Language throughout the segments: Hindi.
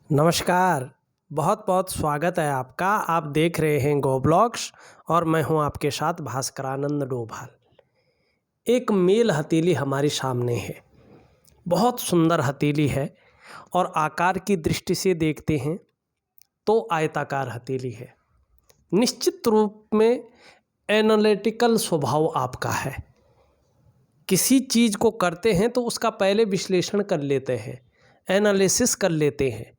नमस्कार। बहुत बहुत स्वागत है आपका। आप देख रहे हैं गो ब्लॉग्स और मैं हूं आपके साथ भास्करानंद डोभाल। एक मेल हथेली हमारे सामने है। बहुत सुंदर हथेली है और आकार की दृष्टि से देखते हैं तो आयताकार हथेली है। निश्चित रूप में एनालिटिकल स्वभाव आपका है। किसी चीज़ को करते हैं तो उसका पहले विश्लेषण कर लेते हैं, एनालिसिस कर लेते हैं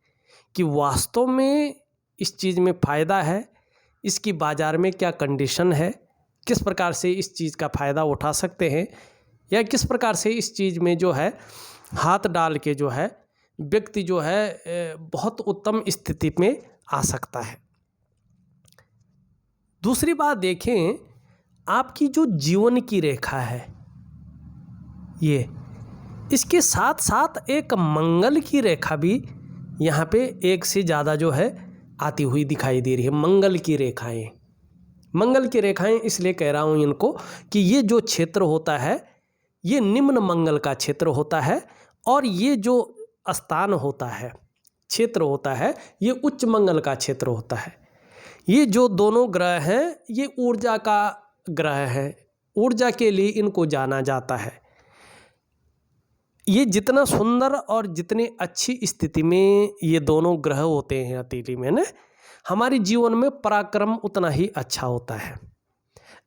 कि वास्तव में इस चीज़ में फ़ायदा है, इसकी बाज़ार में क्या कंडीशन है, किस प्रकार से इस चीज़ का फ़ायदा उठा सकते हैं या किस प्रकार से इस चीज़ में जो है हाथ डाल के जो है व्यक्ति जो है बहुत उत्तम स्थिति में आ सकता है। दूसरी बात देखें, आपकी जो जीवन की रेखा है ये, इसके साथ साथ एक मंगल की रेखा भी यहाँ पे एक से ज़्यादा जो है आती हुई दिखाई दे रही है। मंगल की रेखाएं इसलिए कह रहा हूँ इनको कि ये जो क्षेत्र होता है ये निम्न मंगल का क्षेत्र होता है और ये जो स्थान होता है, क्षेत्र होता है, ये उच्च मंगल का क्षेत्र होता है। ये जो दोनों ग्रह हैं ये ऊर्जा का ग्रह है, ऊर्जा के लिए इनको जाना जाता है। ये जितना सुंदर और जितनी अच्छी स्थिति में ये दोनों ग्रह होते हैं हथेली में ना, हमारे जीवन में पराक्रम उतना ही अच्छा होता है।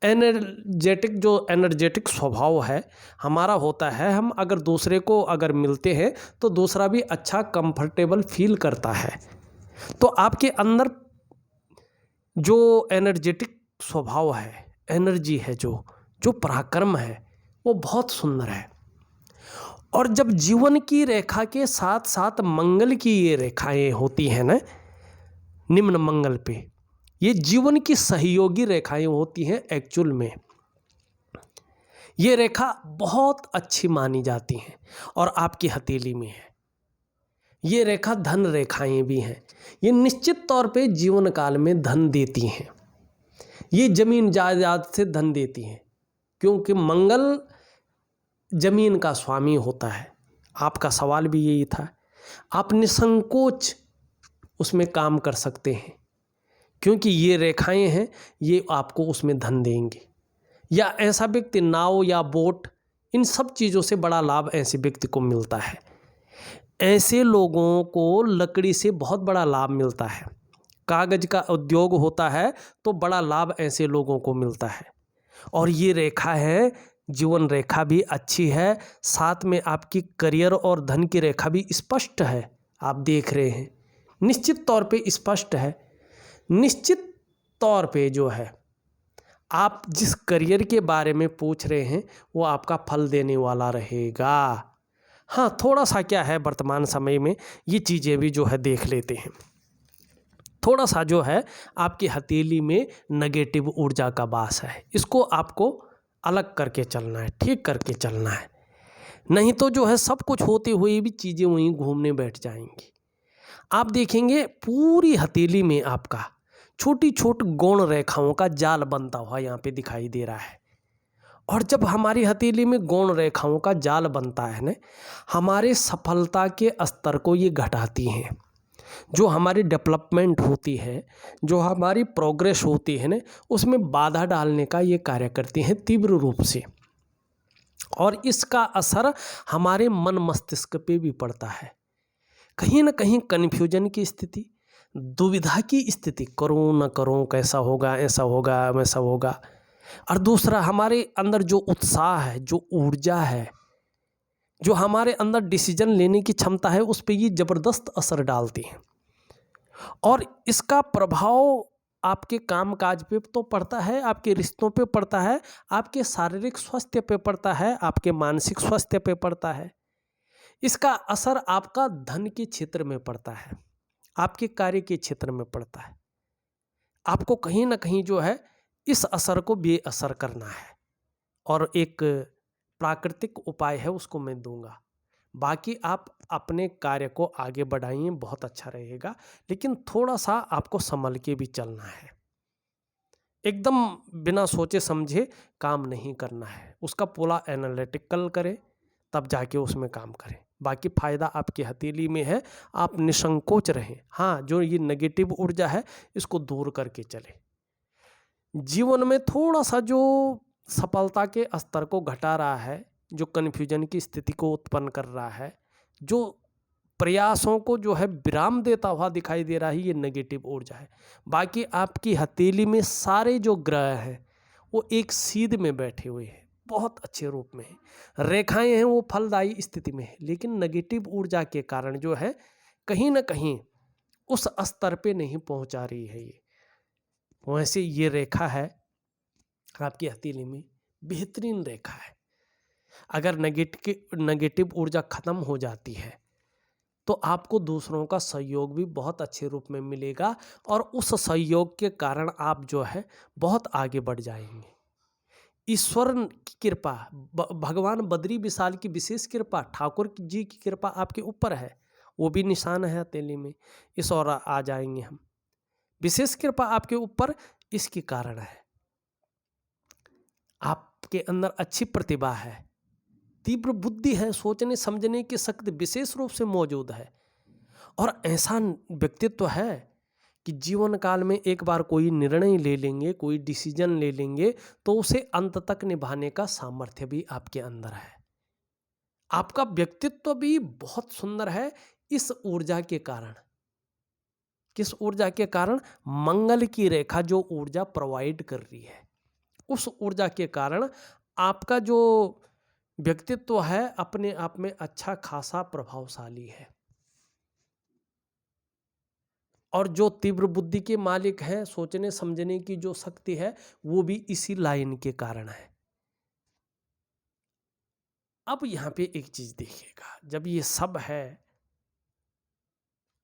एनर्जेटिक स्वभाव है हमारा होता है। हम अगर दूसरे को अगर मिलते हैं तो दूसरा भी अच्छा कंफर्टेबल फील करता है। तो आपके अंदर जो एनर्जेटिक स्वभाव है, एनर्जी है, जो पराक्रम है, वो बहुत सुंदर है। और जब जीवन की रेखा के साथ साथ मंगल की ये रेखाएं होती हैं ना, निम्न मंगल पे, ये जीवन की सहयोगी रेखाएं होती हैं। एक्चुअल में ये रेखा बहुत अच्छी मानी जाती हैं और आपकी हथेली में है। ये रेखा धन रेखाएं भी हैं। ये निश्चित तौर पे जीवन काल में धन देती हैं। ये जमीन जायदाद से धन देती हैं क्योंकि मंगल जमीन का स्वामी होता है। आपका सवाल भी यही था। आप निसंकोच उसमें काम कर सकते हैं क्योंकि ये रेखाएं हैं, ये आपको उसमें धन देंगे। या ऐसा व्यक्ति, नाव या बोट, इन सब चीज़ों से बड़ा लाभ ऐसे व्यक्ति को मिलता है। ऐसे लोगों को लकड़ी से बहुत बड़ा लाभ मिलता है। कागज का उद्योग होता है तो बड़ा लाभ ऐसे लोगों को मिलता है। और ये रेखा है, जीवन रेखा भी अच्छी है, साथ में आपकी करियर और धन की रेखा भी स्पष्ट है। आप देख रहे हैं, निश्चित तौर पे स्पष्ट है। निश्चित तौर पे जो है आप जिस करियर के बारे में पूछ रहे हैं वो आपका फल देने वाला रहेगा। हाँ, थोड़ा सा क्या है, वर्तमान समय में ये चीज़ें भी जो है देख लेते हैं। थोड़ा सा जो है आपकी हथेली में नेगेटिव ऊर्जा का वास है। इसको आपको अलग करके चलना है, ठीक करके चलना है। नहीं तो जो है सब कुछ होते हुए भी चीज़ें वहीं घूमने बैठ जाएंगी। आप देखेंगे पूरी हथेली में आपका छोटी छोटी गौण रेखाओं का जाल बनता हुआ यहाँ पे दिखाई दे रहा है। और जब हमारी हथेली में गौण रेखाओं का जाल बनता है ना, हमारे सफलता के स्तर को ये घटाती हैं। जो हमारी डेवलपमेंट होती है, जो हमारी प्रोग्रेस होती है ना, उसमें बाधा डालने का ये कार्य करती हैं तीव्र रूप से। और इसका असर हमारे मन मस्तिष्क पे भी पड़ता है। कहीं ना कहीं कन्फ्यूजन की स्थिति, दुविधा की स्थिति, करूँ न करूँ, कैसा होगा, ऐसा होगा, वैसा होगा। और दूसरा, हमारे अंदर जो उत्साह है, जो ऊर्जा है, जो हमारे अंदर डिसीजन लेने की क्षमता है, उस पर ये ज़बरदस्त असर डालती हैं। और इसका प्रभाव आपके कामकाज पे तो पड़ता है, आपके रिश्तों पे पड़ता है, आपके शारीरिक स्वास्थ्य पे पड़ता है, आपके मानसिक स्वास्थ्य पे पड़ता है। इसका असर आपका धन के क्षेत्र में पड़ता है, आपके कार्य के क्षेत्र में पड़ता है। आपको कहीं ना कहीं जो है इस असर को बेअसर करना है और एक प्राकृतिक उपाय है उसको मैं दूंगा। बाकी आप अपने कार्य को आगे बढ़ाइए, बहुत अच्छा रहेगा। लेकिन थोड़ा सा आपको संभल के भी चलना है। एकदम बिना सोचे समझे काम नहीं करना है। उसका पूरा एनालिटिकल करें, तब जाके उसमें काम करें। बाकी फायदा आपकी हथेली में है। आप निसंकोच रहें। हाँ, जो ये नेगेटिव ऊर्जा है इसको दूर करके चले। जीवन में थोड़ा सा जो सफलता के स्तर को घटा रहा है, जो कन्फ्यूजन की स्थिति को उत्पन्न कर रहा है, जो प्रयासों को जो है विराम देता हुआ दिखाई दे रहा है, ये नेगेटिव ऊर्जा है। बाकी आपकी हथेली में सारे जो ग्रह हैं वो एक सीध में बैठे हुए हैं, बहुत अच्छे रूप में हैं। रेखाएं हैं वो फलदायी स्थिति में है, लेकिन नेगेटिव ऊर्जा के कारण जो है कहीं ना कहीं उस स्तर पे नहीं पहुंचा रही है ये। वैसे ये रेखा है आपकी हथेली में, बेहतरीन रेखा है। अगर नेगेटिव ऊर्जा खत्म हो जाती है तो आपको दूसरों का सहयोग भी बहुत अच्छे रूप में मिलेगा और उस सहयोग के कारण आप जो है बहुत आगे बढ़ जाएंगे। ईश्वर की कृपा, भगवान बद्री विशाल की विशेष कृपा, ठाकुर जी की कृपा आपके ऊपर है, वो भी निशान है हथेली में। इस और आ जाएंगे हम। विशेष कृपा आपके ऊपर इसके कारण है, आपके अंदर अच्छी प्रतिभा है, तीव्र बुद्धि है, सोचने समझने की शक्ति विशेष रूप से मौजूद है। और ऐसा व्यक्तित्व है कि जीवन काल में एक बार कोई निर्णय ले लेंगे, कोई डिसीजन ले लेंगे तो उसे अंत तक निभाने का सामर्थ्य भी आपके अंदर है। आपका व्यक्तित्व भी बहुत सुंदर है इस ऊर्जा के कारण। किस ऊर्जा के कारण? मंगल की रेखा जो ऊर्जा प्रोवाइड कर रही है, उस ऊर्जा के कारण आपका जो व्यक्तित्व है अपने आप में अच्छा खासा प्रभावशाली है। और जो तीव्र बुद्धि के मालिक हैं, सोचने समझने की जो शक्ति है वो भी इसी लाइन के कारण है। अब यहां पे एक चीज देखिएगा, जब ये सब है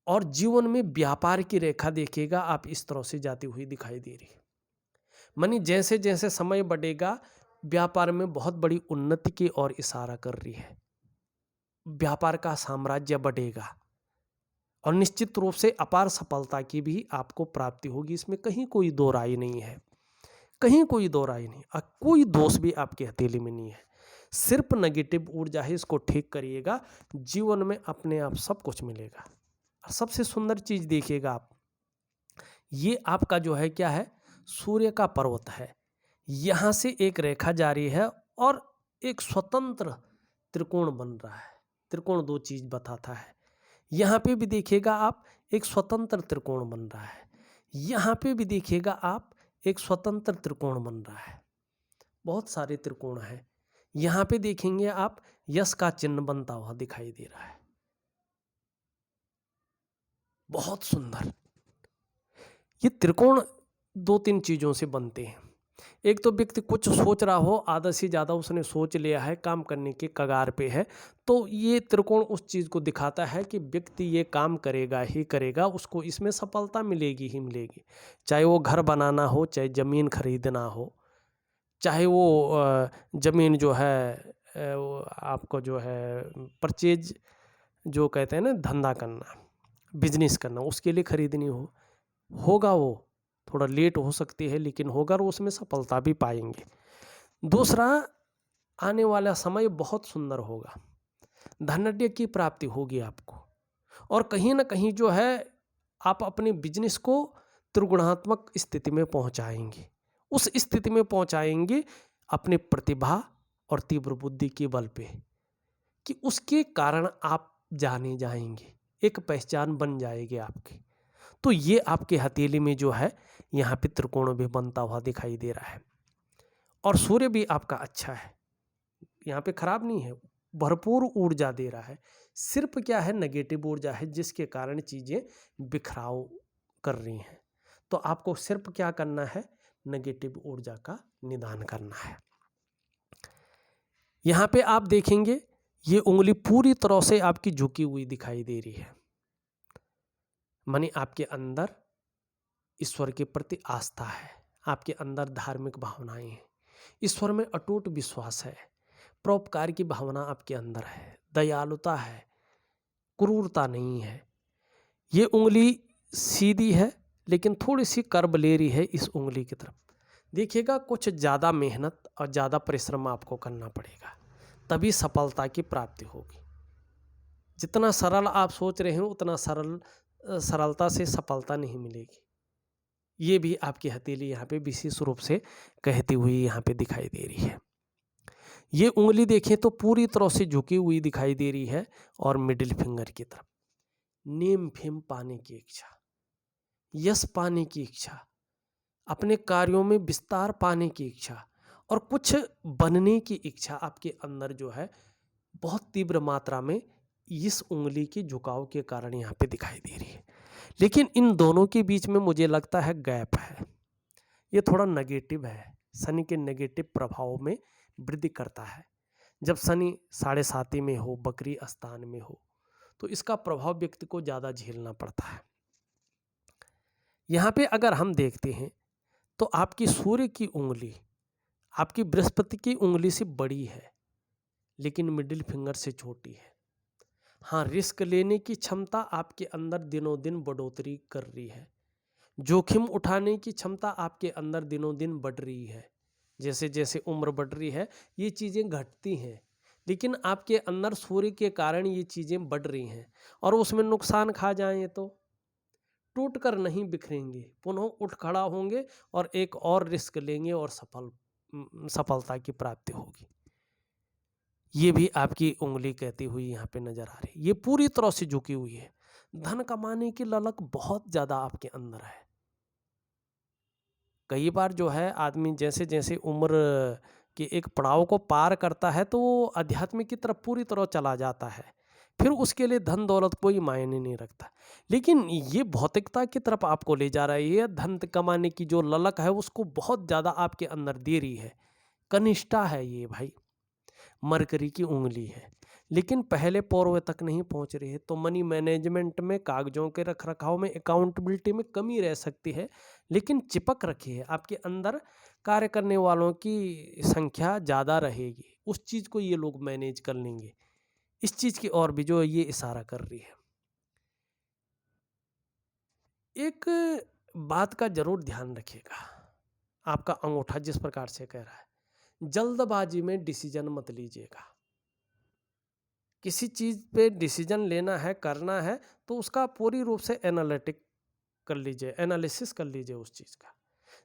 और जीवन में व्यापार की रेखा देखिएगा, आप इस तरह से जाती हुई दिखाई दे रही है। मानी जैसे जैसे समय बढ़ेगा व्यापार में बहुत बड़ी उन्नति की ओर इशारा कर रही है। व्यापार का साम्राज्य बढ़ेगा और निश्चित रूप से अपार सफलता की भी आपको प्राप्ति होगी, इसमें कहीं कोई दो राय नहीं है, कहीं कोई दो राय नहीं। और कोई दोष भी आपकी हथेली में नहीं है, सिर्फ नेगेटिव ऊर्जा है, इसको ठीक करिएगा, जीवन में अपने आप सब कुछ मिलेगा। सबसे सुंदर चीज देखिएगा आप, ये आपका जो है क्या है, सूर्य का पर्वत है। यहां से एक रेखा जारी है और एक स्वतंत्र त्रिकोण बन रहा है। त्रिकोण दो चीज बताता है। यहां पे भी देखिएगा आप, एक स्वतंत्र त्रिकोण बन रहा है। यहां पे भी देखिएगा आप, एक स्वतंत्र त्रिकोण बन रहा है। बहुत सारे त्रिकोण हैं। यहां पे देखेंगे आप, यश का चिन्ह बनता हुआ दिखाई दे रहा है, बहुत सुंदर। ये त्रिकोण दो तीन चीजों से बनते हैं। एक तो व्यक्ति कुछ सोच रहा हो, आधा से ज़्यादा उसने सोच लिया है, काम करने के कगार पे है, तो ये त्रिकोण उस चीज़ को दिखाता है कि व्यक्ति ये काम करेगा ही करेगा, उसको इसमें सफलता मिलेगी ही मिलेगी। चाहे वो घर बनाना हो, चाहे ज़मीन खरीदना हो, चाहे वो ज़मीन जो है आपको जो है परचेज जो कहते हैं ना, धंधा करना, बिजनेस करना, उसके लिए खरीदनी होगा वो थोड़ा लेट हो सकती है लेकिन होगा और उसमें सफलता भी पाएंगे। दूसरा, आने वाला समय बहुत सुंदर होगा, धनाढ्य की प्राप्ति होगी आपको, और कहीं ना कहीं जो है आप अपने बिजनेस को त्रिगुणात्मक स्थिति में पहुंचाएंगे। उस स्थिति में पहुंचाएंगे अपने प्रतिभा और तीव्र बुद्धि के बल पे, कि उसके कारण आप जाने जाएंगे, एक पहचान बन जाएगी आपकी। तो ये आपके हथेली में जो है यहाँ पे त्रिकोण भी बनता हुआ दिखाई दे रहा है। और सूर्य भी आपका अच्छा है, यहाँ पे खराब नहीं है, भरपूर ऊर्जा दे रहा है। सिर्फ क्या है, नेगेटिव ऊर्जा है जिसके कारण चीजें बिखराव कर रही हैं। तो आपको सिर्फ क्या करना है, नेगेटिव ऊर्जा का निदान करना है। यहाँ पे आप देखेंगे ये उंगली पूरी तरह से आपकी झुकी हुई दिखाई दे रही है, मानी आपके अंदर ईश्वर के प्रति आस्था है, आपके अंदर धार्मिक भावनाएं हैं, ईश्वर में अटूट विश्वास है, परोपकार की भावना आपके अंदर है, दयालुता है, क्रूरता नहीं है। ये उंगली सीधी है लेकिन थोड़ी सी कर्व ले रही है इस उंगली की तरफ। देखिएगा कुछ ज़्यादा मेहनत और ज़्यादा परिश्रम आपको करना पड़ेगा, तभी सफलता की प्राप्ति होगी। जितना सरल आप सोच रहे हैं उतना सरलता से सफलता नहीं मिलेगी। ये भी आपकी हथेली यहाँ पे विशेष रूप से कहती हुई यहाँ पे दिखाई दे रही है। ये उंगली देखें तो पूरी तरह से झुकी हुई दिखाई दे रही है और मिडिल फिंगर की तरफ नेम फेम पाने की इच्छा, यश पाने की इच्छा, अपने कार्यों में विस्तार पाने की इच्छा और कुछ बनने की इच्छा आपके अंदर जो है बहुत तीव्र मात्रा में इस उंगली के झुकाव के कारण यहाँ पे दिखाई दे रही है। लेकिन इन दोनों के बीच में मुझे लगता है गैप है, ये थोड़ा नेगेटिव है। शनि के नेगेटिव प्रभाव में वृद्धि करता है। जब शनि 7.5 में हो, बकरी स्थान में हो, तो इसका प्रभाव व्यक्ति को ज़्यादा झेलना पड़ता है। यहाँ पे अगर हम देखते हैं तो आपकी सूर्य की उंगली आपकी बृहस्पति की उंगली से बड़ी है, लेकिन मिडिल फिंगर से छोटी है। हाँ, रिस्क लेने की क्षमता आपके अंदर दिनों दिन बढ़ोतरी कर रही है। जोखिम उठाने की क्षमता आपके अंदर दिनों दिन बढ़ रही है। जैसे जैसे उम्र बढ़ रही है ये चीज़ें घटती हैं, लेकिन आपके अंदर सूर्य के कारण ये चीज़ें बढ़ रही हैं और उसमें नुकसान खा जाएं तो टूट कर नहीं बिखरेंगे, पुनः उठ खड़ा होंगे और एक और रिस्क लेंगे और सफलता की प्राप्ति होगी। ये भी आपकी उंगली कहती हुई यहाँ पे नजर आ रही है। ये पूरी तरह से झुकी हुई है। धन कमाने की ललक बहुत ज़्यादा आपके अंदर है। कई बार जो है आदमी जैसे जैसे उम्र के एक पड़ाव को पार करता है तो वो अध्यात्म की तरफ पूरी तरह चला जाता है। फिर उसके लिए धन दौलत कोई मायने नहीं रखता। लेकिन ये भौतिकता की तरफ आपको ले जा रहा है। ये धन कमाने की जो ललक है उसको बहुत ज़्यादा आपके अंदर दे रही है। कनिष्ठा है ये भाई, मरकरी की उंगली है, लेकिन पहले पौरव तक नहीं पहुंच रही है। तो मनी मैनेजमेंट में, कागजों के रख रखाव में, अकाउंटेबिलिटी में कमी रह सकती है, लेकिन चिपक रखी है। आपके अंदर कार्य करने वालों की संख्या ज़्यादा रहेगी। उस चीज़ को ये लोग मैनेज कर लेंगे। इस चीज़ की ओर भी जो ये इशारा कर रही है। एक बात का जरूर ध्यान रखिएगा, आपका अंगूठा जिस प्रकार से कह रहा है, जल्दबाजी में डिसीजन मत लीजिएगा। किसी चीज़ पे डिसीजन लेना है, करना है, तो उसका पूरी रूप से एनालिसिस कर लीजिए उस चीज़ का।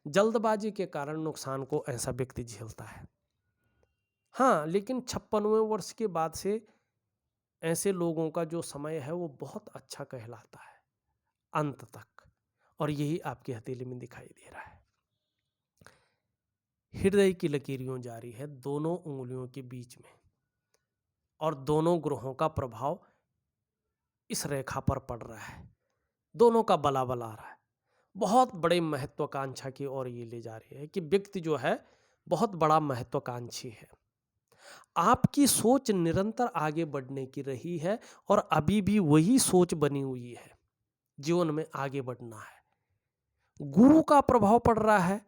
जल्दबाजी के कारण नुकसान को ऐसा व्यक्ति झेलता है। हाँ, लेकिन 56वें वर्ष के बाद से ऐसे लोगों का जो समय है वो बहुत अच्छा कहलाता है अंत तक, और यही आपकी हथेली में दिखाई दे रहा है। हृदय की लकीरियों जारी है दोनों उंगलियों के बीच में, और दोनों ग्रहों का प्रभाव इस रेखा पर पड़ रहा है। दोनों का बलाबल आ रहा है। बहुत बड़े महत्वाकांक्षा की ओर ये ले जा रही है कि व्यक्ति जो है बहुत बड़ा महत्वाकांक्षी है। आपकी सोच निरंतर आगे बढ़ने की रही है और अभी भी वही सोच बनी हुई है। जीवन में आगे बढ़ना है। गुरु का प्रभाव पड़ रहा है,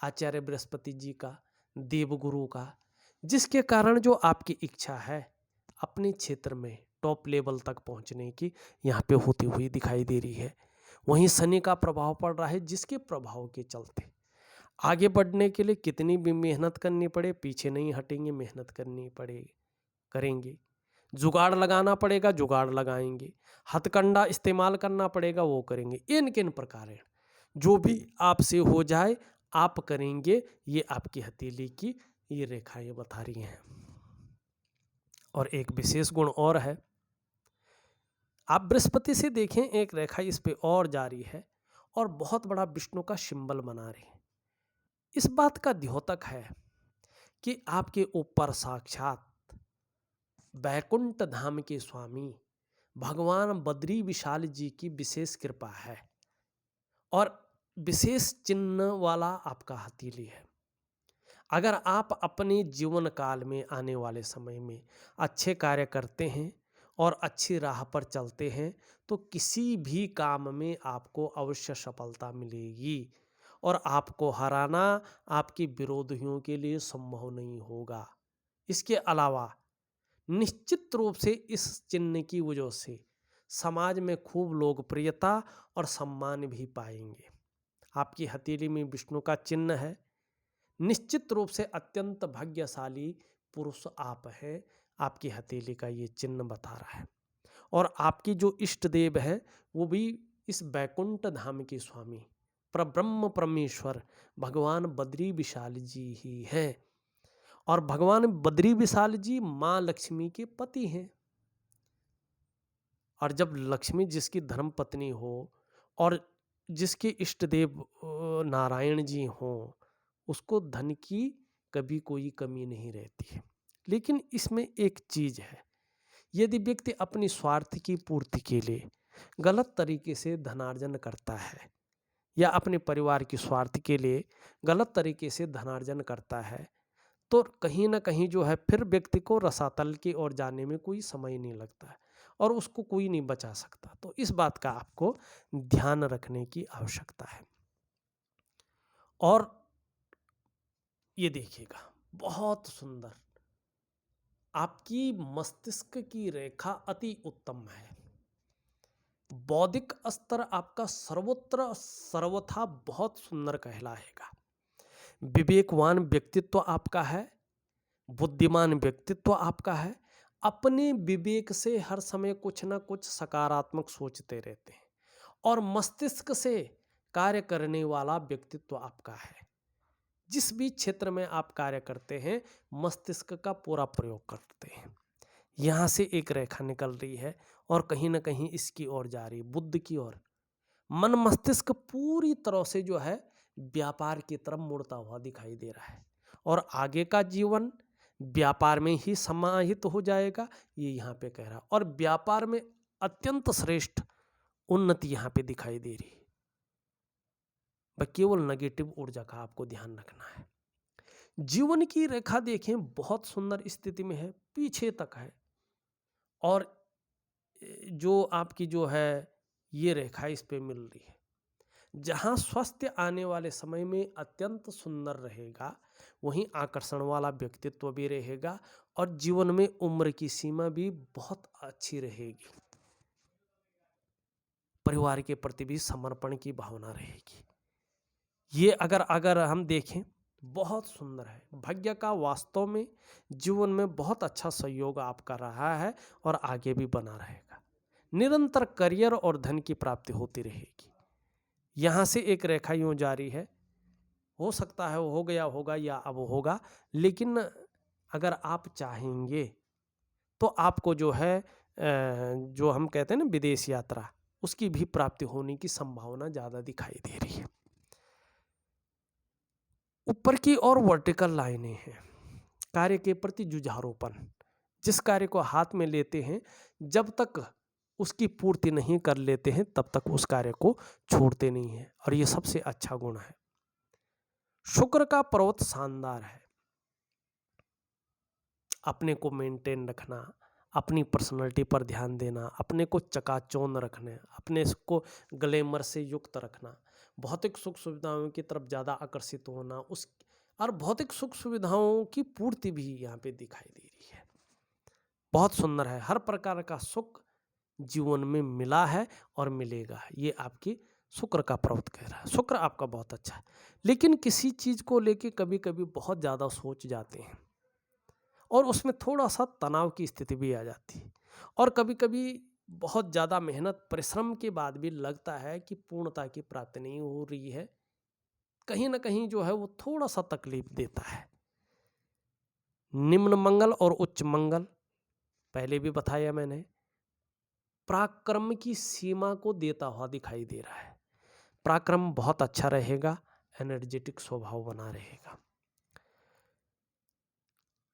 आचार्य बृहस्पति जी का, देवगुरु का, जिसके कारण जो आपकी इच्छा है अपने क्षेत्र में टॉप लेवल तक पहुंचने की यहाँ पे होती हुई दिखाई दे रही है। वहीं शनि का प्रभाव पड़ रहा है, जिसके प्रभाव के चलते आगे बढ़ने के लिए कितनी भी मेहनत करनी पड़े पीछे नहीं हटेंगे, मेहनत करनी पड़ेगी, करेंगे। जुगाड़ लगाना पड़ेगा, जुगाड़ लगाएंगे। हथकंडा इस्तेमाल करना पड़ेगा, वो करेंगे। इन किन प्रकार जो भी आपसे हो जाए आप करेंगे। ये आपकी हथेली की ये रेखाएं बता रही हैं। और एक विशेष गुण और है, आप बृहस्पति से देखें एक रेखा इस पे और जारी है और बहुत बड़ा विष्णु का सिंबल बना रही है। इस बात का द्योतक है कि आपके ऊपर साक्षात बैकुंठ धाम के स्वामी भगवान बद्री विशाल जी की विशेष कृपा है और विशेष चिन्ह वाला आपका हथेली है। अगर आप अपने जीवन काल में आने वाले समय में अच्छे कार्य करते हैं और अच्छी राह पर चलते हैं तो किसी भी काम में आपको अवश्य सफलता मिलेगी और आपको हराना आपके विरोधियों के लिए संभव नहीं होगा। इसके अलावा निश्चित रूप से इस चिन्ह की वजह से समाज में खूब लोकप्रियता और सम्मान भी पाएंगे। आपकी हथेली में विष्णु का चिन्ह है। निश्चित रूप से अत्यंत भाग्यशाली पुरुष आप हैं। आपकी हथेली का ये चिन्ह बता रहा है और आपकी जो इष्ट देव है वो भी इस बैकुंठ धाम के स्वामी परब्रह्म परमेश्वर भगवान बद्री विशाल जी ही हैं। और भगवान बद्री विशाल जी माँ लक्ष्मी के पति हैं। और जब लक्ष्मी जिसकी धर्म पत्नी हो और जिसके इष्ट देव नारायण जी हों, उसको धन की कभी कोई कमी नहीं रहती है। लेकिन इसमें एक चीज है, यदि व्यक्ति अपनी स्वार्थ की पूर्ति के लिए गलत तरीके से धनार्जन करता है या अपने परिवार की स्वार्थ के लिए गलत तरीके से धनार्जन करता है, तो कहीं ना कहीं जो है फिर व्यक्ति को रसातल की ओर जाने में कोई समय नहीं लगता है और उसको कोई नहीं बचा सकता। तो इस बात का आपको ध्यान रखने की आवश्यकता है। और ये देखिएगा, बहुत सुंदर आपकी मस्तिष्क की रेखा अति उत्तम है। बौद्धिक स्तर आपका सर्वत्र सर्वथा बहुत सुंदर कहलाएगा। विवेकवान व्यक्तित्व आपका है, बुद्धिमान व्यक्तित्व आपका है। अपने विवेक से हर समय कुछ ना कुछ सकारात्मक सोचते रहते हैं और मस्तिष्क से कार्य करने वाला व्यक्तित्व आपका है। जिस भी क्षेत्र में आप कार्य करते हैं मस्तिष्क का पूरा प्रयोग करते हैं। यहाँ से एक रेखा निकल रही है और कहीं ना कहीं इसकी ओर जा रही, बुद्ध की ओर। मन मस्तिष्क पूरी तरह से जो है व्यापार की तरफ मुड़ता हुआ दिखाई दे रहा है और आगे का जीवन व्यापार में ही समाहित हो जाएगा, ये यहाँ पे कह रहा। और व्यापार में अत्यंत श्रेष्ठ उन्नति यहाँ पे दिखाई दे रही है। केवल नेगेटिव ऊर्जा का आपको ध्यान रखना है। जीवन की रेखा देखें, बहुत सुंदर स्थिति में है, पीछे तक है। और जो आपकी जो है ये रेखा इस पे मिल रही है, जहां स्वास्थ्य आने वाले समय में अत्यंत सुंदर रहेगा, वहीं आकर्षण वाला व्यक्तित्व भी रहेगा और जीवन में उम्र की सीमा भी बहुत अच्छी रहेगी। परिवार के प्रति भी समर्पण की भावना रहेगी। ये अगर हम देखें बहुत सुंदर है। भाग्य का वास्तव में जीवन में बहुत अच्छा सहयोग आपका रहा है और आगे भी बना रहेगा। निरंतर करियर और धन की प्राप्ति होती रहेगी। यहाँ से एक रेखा यूं जारी है, हो सकता है वो हो गया होगा या अब होगा, लेकिन अगर आप चाहेंगे तो आपको जो है जो हम कहते हैं ना विदेश यात्रा, उसकी भी प्राप्ति होने की संभावना ज़्यादा दिखाई दे रही है। ऊपर की ओर वर्टिकल लाइनें हैं, कार्य के प्रति जुझारूपन। जिस कार्य को हाथ में लेते हैं जब तक उसकी पूर्ति नहीं कर लेते हैं तब तक उस कार्य को छोड़ते नहीं हैं और ये सबसे अच्छा गुण है। शुक्र का पर्वत शानदार है। अपने को मेंटेन रखना, अपनी पर्सनैलिटी पर ध्यान देना, अपने को चकाचौंध रखना, अपने को ग्लैमर से युक्त रखना, भौतिक सुख सुविधाओं की तरफ ज़्यादा आकर्षित होना, उस और भौतिक सुख सुविधाओं की पूर्ति भी यहाँ पे दिखाई दे रही है। बहुत सुंदर है। हर प्रकार का सुख जीवन में मिला है और मिलेगा, ये आपकी शुक्र का पर्वत कह रहा है। शुक्र आपका बहुत अच्छा है, लेकिन किसी चीज़ को लेके कभी कभी बहुत ज़्यादा सोच जाते हैं और उसमें थोड़ा सा तनाव की स्थिति भी आ जाती है और कभी कभी बहुत ज़्यादा मेहनत परिश्रम के बाद भी लगता है कि पूर्णता की प्राप्ति नहीं हो रही है। कहीं ना कहीं जो है वो थोड़ा सा तकलीफ देता है। निम्न मंगल और उच्च मंगल पहले भी बताया मैंने, पराक्रम की सीमा को देता हुआ दिखाई दे रहा है। पराक्रम बहुत अच्छा रहेगा, एनर्जेटिक स्वभाव बना रहेगा।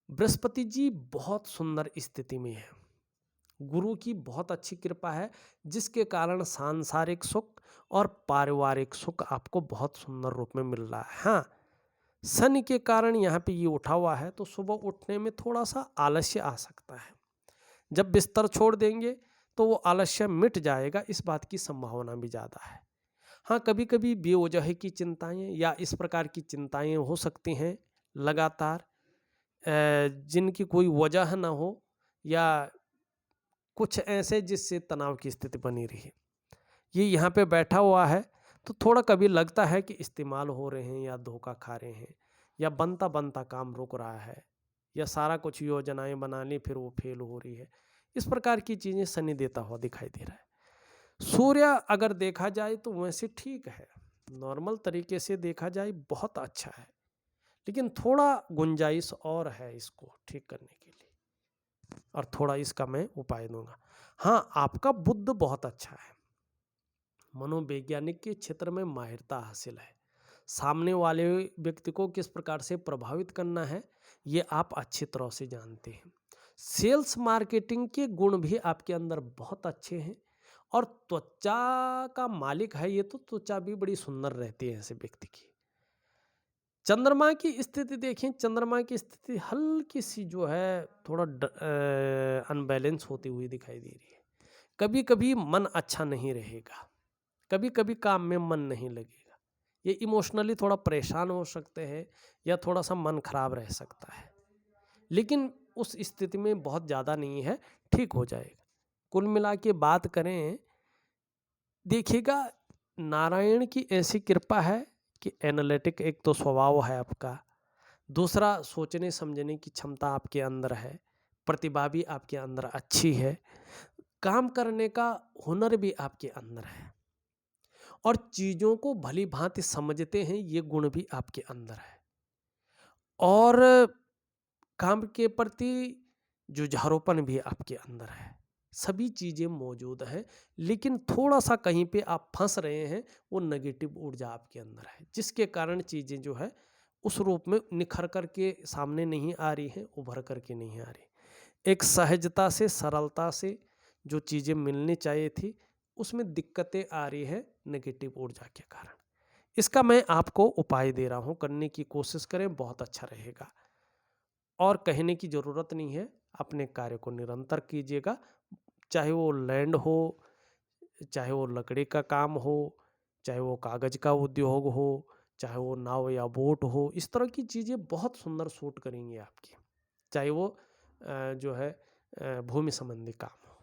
बृहस्पति जी बहुत सुंदर स्थिति में है। गुरु की बहुत अच्छी कृपा है जिसके कारण सांसारिक सुख और पारिवारिक सुख आपको बहुत सुंदर रूप में मिल रहा है। हाँ, शनि के कारण यहाँ पे ये उठा हुआ है तो सुबह उठने में थोड़ा सा आलस्य आ सकता है। जब बिस्तर छोड़ देंगे तो वो आलस्य मिट जाएगा, इस बात की संभावना भी ज़्यादा है। हाँ, कभी कभी बेवजह की चिंताएं या इस प्रकार की चिंताएं हो सकती हैं लगातार, जिनकी कोई वजह ना हो या कुछ ऐसे जिससे तनाव की स्थिति बनी रही। ये यहाँ पे बैठा हुआ है तो थोड़ा कभी लगता है कि इस्तेमाल हो रहे हैं या धोखा खा रहे हैं या बनता बनता काम रुक रहा है या सारा कुछ योजनाएं बना ली फिर वो फेल हो रही है। इस प्रकार की चीज़ें शनि देता हुआ दिखाई दे रहा है। सूर्य अगर देखा जाए तो वैसे ठीक है, नॉर्मल तरीके से देखा जाए बहुत अच्छा है, लेकिन थोड़ा गुंजाइश और है इसको ठीक करने के लिए, और थोड़ा इसका मैं उपाय दूंगा। हाँ, आपका बुद्ध बहुत अच्छा है, मनोवैज्ञानिक के क्षेत्र में माहिरता हासिल है, सामने वाले व्यक्ति को किस प्रकार से प्रभावित करना है ये आप अच्छी तरह से जानते हैं। सेल्स मार्केटिंग के गुण भी आपके अंदर बहुत अच्छे हैं, और त्वचा का मालिक है ये, तो त्वचा भी बड़ी सुंदर रहती है ऐसे व्यक्ति की। चंद्रमा की स्थिति देखें, चंद्रमा की स्थिति हल्की सी जो है थोड़ा अनबैलेंस होती हुई दिखाई दे रही है। कभी कभी मन अच्छा नहीं रहेगा, कभी कभी काम में मन नहीं लगेगा, ये इमोशनली थोड़ा परेशान हो सकते हैं, या थोड़ा सा मन खराब रह सकता है, लेकिन उस स्थिति में बहुत ज़्यादा नहीं है, ठीक हो जाएगा। कुल मिला के बात करें, देखिएगा नारायण की ऐसी कृपा है कि एनालिटिक एक तो स्वभाव है आपका, दूसरा सोचने समझने की क्षमता आपके अंदर है, प्रतिभा भी आपके अंदर अच्छी है, काम करने का हुनर भी आपके अंदर है, और चीज़ों को भली भांति समझते हैं ये गुण भी आपके अंदर है, और काम के प्रति जुझारूपन भी आपके अंदर है। सभी चीज़ें मौजूद हैं, लेकिन थोड़ा सा कहीं पे आप फंस रहे हैं, वो नेगेटिव ऊर्जा आपके अंदर है, जिसके कारण चीज़ें जो है उस रूप में निखर कर के सामने नहीं आ रही हैं, उभर कर के नहीं आ रही। एक सहजता से, सरलता से जो चीज़ें मिलनी चाहिए थी, उसमें दिक्कतें आ रही है नेगेटिव ऊर्जा के कारण। इसका मैं आपको उपाय दे रहा हूँ, करने की कोशिश करें, बहुत अच्छा रहेगा। और कहने की ज़रूरत नहीं है, अपने कार्य को निरंतर कीजिएगा, चाहे वो लैंड हो, चाहे वो लकड़ी का काम हो, चाहे वो कागज़ का उद्योग हो, चाहे वो नाव या बोट हो, इस तरह की चीज़ें बहुत सुंदर सूट करेंगी आपकी, चाहे वो जो है भूमि संबंधी काम हो।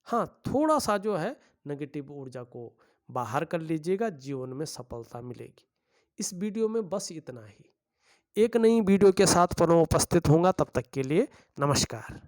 हाँ, थोड़ा सा जो है नेगेटिव ऊर्जा को बाहर कर लीजिएगा, जीवन में सफलता मिलेगी। इस वीडियो में बस इतना ही। एक नई वीडियो के साथ पुनः उपस्थित होऊंगा, तब तक के लिए नमस्कार।